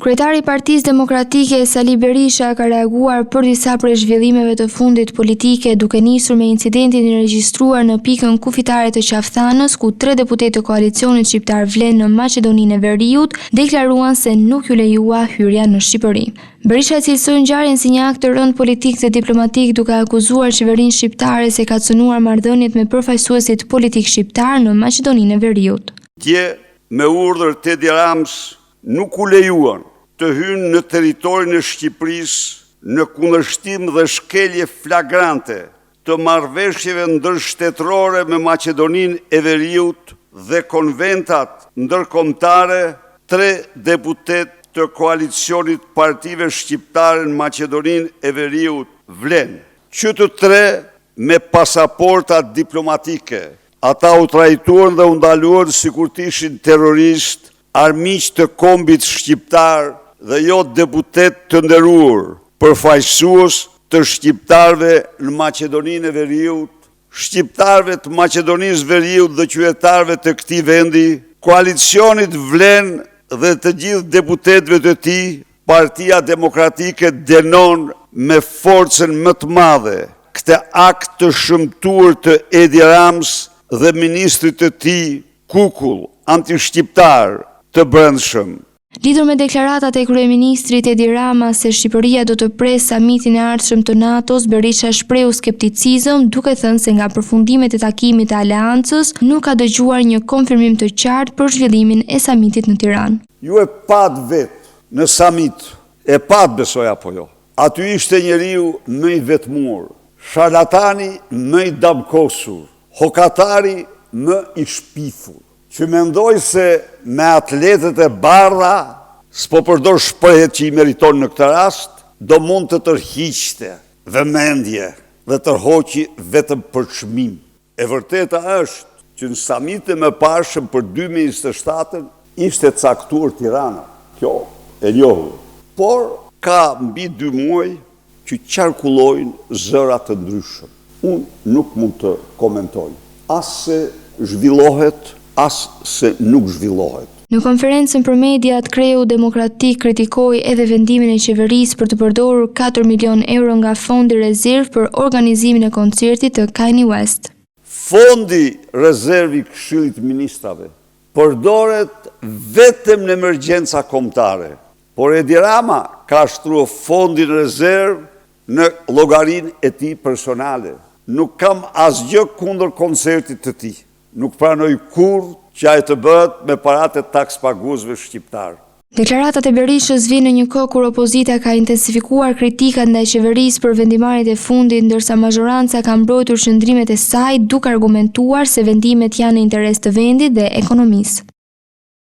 Kryetari i Partisë Demokratike Sali Berisha ka reaguar për disa prej zhvillimeve të fundit politike, duke nisur me incidentin e regjistruar në pikën kufitare të Qafthanës, ku 3 deputetë të koalicionit shqiptar vlen në Maqedoninë e Veriut, deklaruan se nuk ju lejua hyrja në Shqipëri. Berisha cilësoi ngjarjen si një akt të rënd politik dhe diplomatik, duke akuzuar qeverinë shqiptare se ka cënuar marrëdhëniet me përfaqësuesit politik shqiptar në Maqedoninë e Veriut. Dje me urdhër të Edi Rams nuk u lejuan të hynë në territorin e Shqipërisë në kundërshtim dhe shkelje flagrante të marrëveshjeve ndërshtetërore me Maqedoninë e Veriut dhe konventat ndërkombëtare. 3 deputet të koalicionit partive shqiptare në Maqedoninë e Veriut vlen, që të 3 me pasaporta diplomatike. Ata u trajtuan dhe u ndaluan sikur të ishin terroristë, armiq të kombit shqiptar dhe jo deputet të nderuar, përfaqësues të shqiptarëve në Maqedoninë e Veriut, shqiptarëve të Maqedonisë Veriut dhe qytetarëve të këtij vendi. Koalicionit vlen dhe të gjithë deputetëve të tij, Partia Demokratike dënon me forcën më të madhe këtë akt të shëmtuar të Edi Rams dhe ministrit të tij kukull antishqiptar të brendshëm. Lidhur me deklaratat e kryeministrit Edi Rama se Shqipëria do të presë samitin e ardhshëm të NATO-s, Berisha shprehu skepticizëm, duke thënë se nga përfundimet e takimit të aleancës nuk ka dëgjuar një konfirmim të qartë për zhvillimin e samitit në Tiranë. Ju e pat vetë në samit, e pat besoj apo jo. Aty ishte njeriu më i vetmuar, sharlatani më i damkosur, hokatari më i shpifur, që mendoj se me atletet e bardha, s'po përdor shprehjet që i meriton në këtë rast, do mund të tërhiqte vëmendje dhe tërhoqi vetëm për çmim. E vërteta është që në samitin e mëparshëm për 2027 ishte caktuar Tirana. Kjo e njohur. Por ka mbi 2 muaj që qarkullojnë zëra të ndryshëm. Unë nuk mund të komentoj. As se zhvillohet, as se nuk zhvillohet. Në konferencën për mediat, Kreu Demokratik kritikoi edhe vendimin e qeverisë për të përdorur 4 milion euro nga fondi rezerv për organizimin e koncertit të Kanye West. Fondi rezerv i Këshillit Ministrave përdoret vetëm në emergjenca kombëtare, por Edi Rama ka shtruar fondin rezerv në llogarinë e tij personale. Nuk kam asgjë kundër koncertit të tij. Nuk pranoj kurrë që ai të bëhet me paratë e takspaguesve shqiptar. Deklaratat e Berishës vijnë në një kohë kur opozita ka intensifikuar kritikat ndaj qeverisë për vendimarrjet e fundit, ndërsa mazhoranca ka mbrojtur qëndrimet e saj duke argumentuar se vendimet janë në interes të vendit dhe ekonomisë.